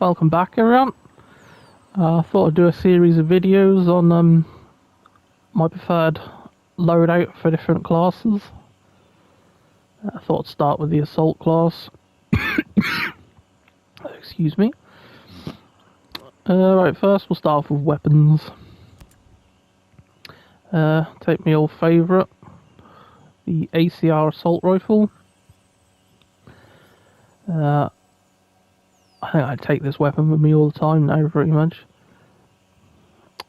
Welcome back everyone. I thought I'd do a series of videos on my preferred loadout for different classes. I thought I'd start with the assault class. Excuse me. Right, first we'll start off with weapons. Take my old favourite, the ACR assault rifle. I think I'd take this weapon with me all the time now, pretty much.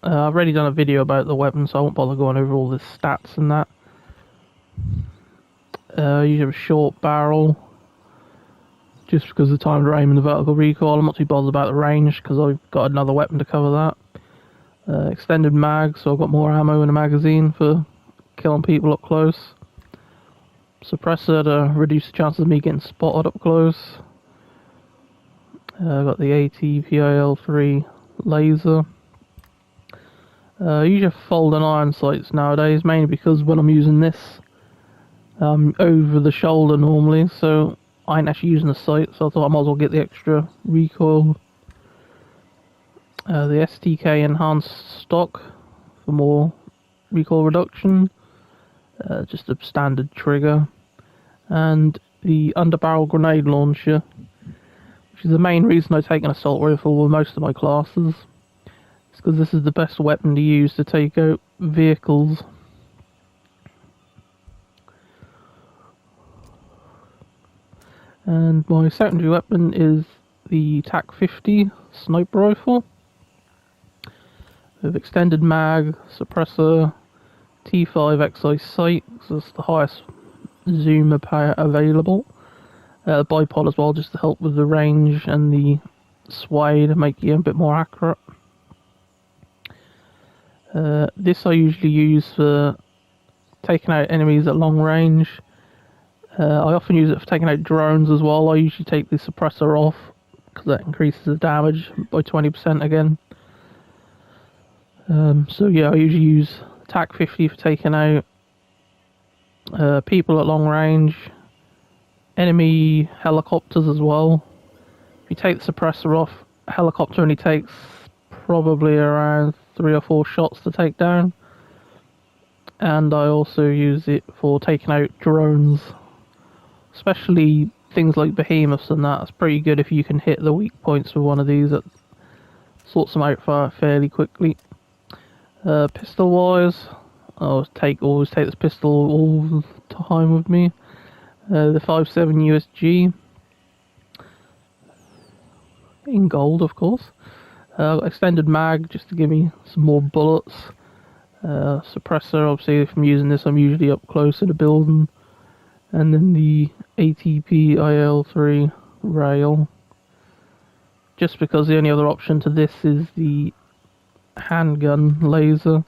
I've already done a video about the weapon, so I won't bother going over all the stats and that. Use a short barrel, just because of the time to aim and the vertical recoil. I'm not too bothered about the range, because I've got another weapon to cover that. Extended mag, so I've got more ammo in a magazine for killing people up close. Suppressor to reduce the chances of me getting spotted up close. I've got the ATPIL3 laser. I usually fold an iron sights nowadays, mainly because when I'm using this, over the shoulder normally, so I ain't actually using the sight, so I thought I might as well get the extra recoil. The STK enhanced stock for more recoil reduction. Just a standard trigger. And the underbarrel grenade launcher, which is the main reason I take an assault rifle with most of my classes. It's because this is the best weapon to use to take out vehicles. And my secondary weapon is the TAC-50 sniper rifle with extended mag, suppressor, T5 XI sight, so it's the highest zoom available. Bipod as well, just to help with the range and the sway to make you a bit more accurate. This I usually use for taking out enemies at long range. I often use it for taking out drones as well. I usually take the suppressor off because that increases the damage by 20% again. So yeah, I usually use TAC-50 for taking out people at long range, enemy helicopters as well. If you take the suppressor off, a helicopter only takes probably around 3 or 4 shots to take down. And I also use it for taking out drones, especially things like behemoths and that. It's pretty good if you can hit the weak points with one of these. That sorts them out fairly quickly. Pistol wise, I always take this pistol all the time with me. The 5.7 USG in gold, of course. Extended mag just to give me some more bullets. Suppressor, obviously, if I'm using this, I'm usually up close to the building. And then the ATPIL3 rail. Just because the only other option to this is the handgun laser,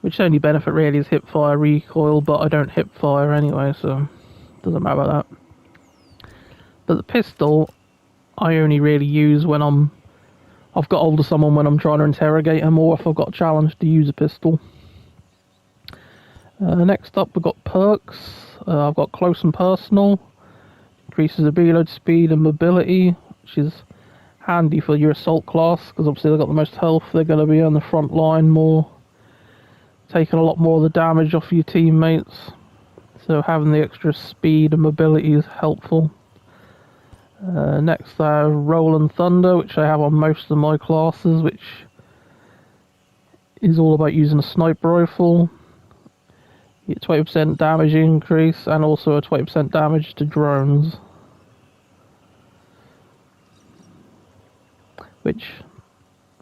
which only benefit really is hip fire recoil, but I don't hip fire anyway, so it doesn't matter about that. But the pistol I only really use when I've got hold of someone when I'm trying to interrogate them, or if I've got a challenge to use a pistol. Next up we've got perks. I've got close and personal, increases the reload speed and mobility, which is handy for your assault class, because obviously they've got the most health. They're going to be on the front line more, taking a lot more of the damage off your teammates, so having the extra speed and mobility is helpful. Next I have Rolling Thunder, which I have on most of my classes, which is all about using a sniper rifle. You get 20% damage increase and also a 20% damage to drones, which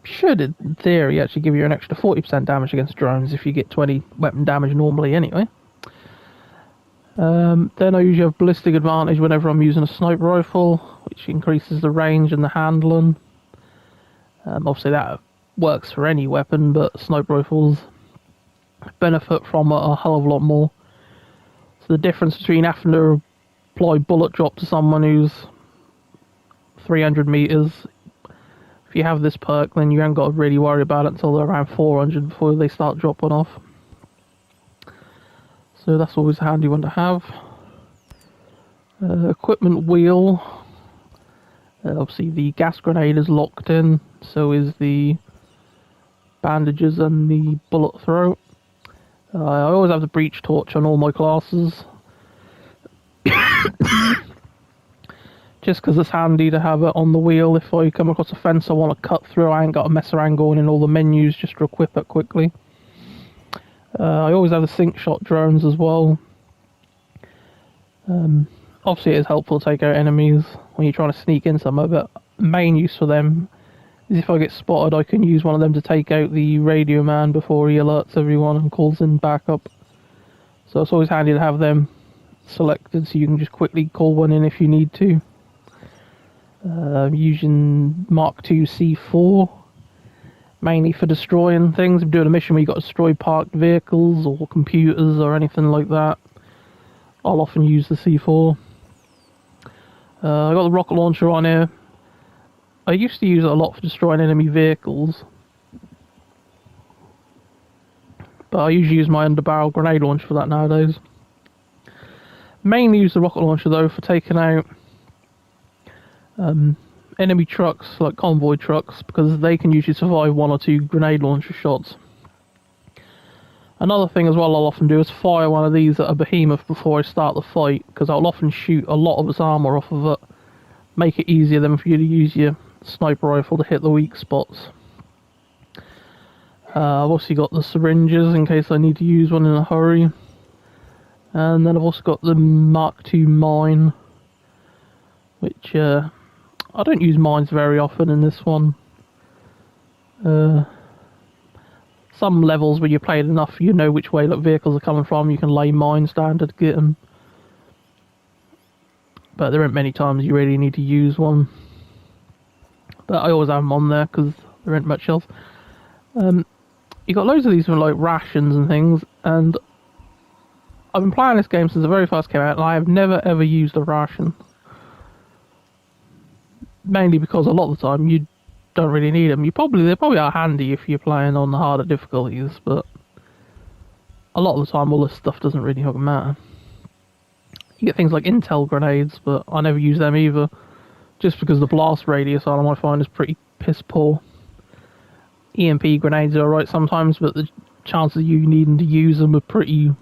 should, in theory, actually give you an extra 40% damage against drones if you get 20 weapon damage normally anyway. Then I usually have ballistic advantage whenever I'm using a sniper rifle, which increases the range and the handling. Obviously that works for any weapon, but sniper rifles benefit from a hell of a lot more. So the difference between having to apply bullet drop to someone who's 300 meters, if you have this perk, then you ain't got to really worry about it until they're around 400 before they start dropping off. So that's always a handy one to have. Equipment wheel. Obviously the gas grenade is locked in, so is the bandages and the bullet throat. I always have the breach torch on all my classes, just because it's handy to have it on the wheel. If I come across a fence I want to cut through, I ain't got to mess around going in all the menus just to equip it quickly. I always have the sync shot drones as well. Obviously it is helpful to take out enemies when you're trying to sneak in somewhere, but the main use for them is if I get spotted I can use one of them to take out the radio man before he alerts everyone and calls in backup. So it's always handy to have them selected so you can just quickly call one in if you need to. Using Mark II C4 mainly for destroying things. If you're doing a mission where you've got to destroy parked vehicles or computers or anything like that, I'll often use the C4. I got the rocket launcher on here. I used to use it a lot for destroying enemy vehicles, but I usually use my underbarrel grenade launcher for that nowadays. Mainly use the rocket launcher though for taking out enemy trucks, like convoy trucks, because they can usually survive 1 or 2 grenade launcher shots. Another thing as well I'll often do is fire one of these at a behemoth before I start the fight, because I'll often shoot a lot of its armour off of it. Make it easier then for you to use your sniper rifle to hit the weak spots. I've also got the syringes in case I need to use one in a hurry. And then I've also got the Mark II mine, which I don't use mines very often in this one. Some levels where you play it enough, you know which way vehicles are coming from, you can lay mines down to get them. But there aren't many times you really need to use one. But I always have them on there because there ain't much else. You got loads of these with like rations and things, and I've been playing this game since the very first came out, and I have never ever used a ration. Mainly because a lot of the time you don't really need them. They probably are handy if you're playing on the harder difficulties, but a lot of the time all this stuff doesn't really fucking matter. You get things like intel grenades, but I never use them either, just because the blast radius on them I find is pretty piss poor. EMP grenades are alright sometimes, but the chances of you needing to use them are pretty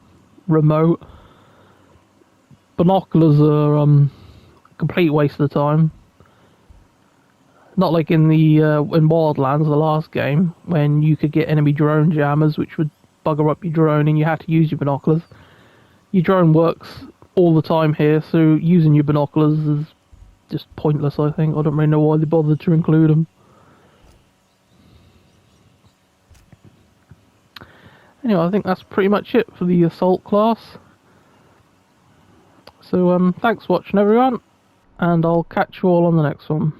remote. Binoculars are a complete waste of the time. Not like in the in Wildlands, the last game, when you could get enemy drone jammers, which would bugger up your drone and you had to use your binoculars. Your drone works all the time here, so using your binoculars is just pointless, I think. I don't really know why they bothered to include them. Anyway, I think that's pretty much it for the assault class. So thanks for watching everyone, and I'll catch you all on the next one.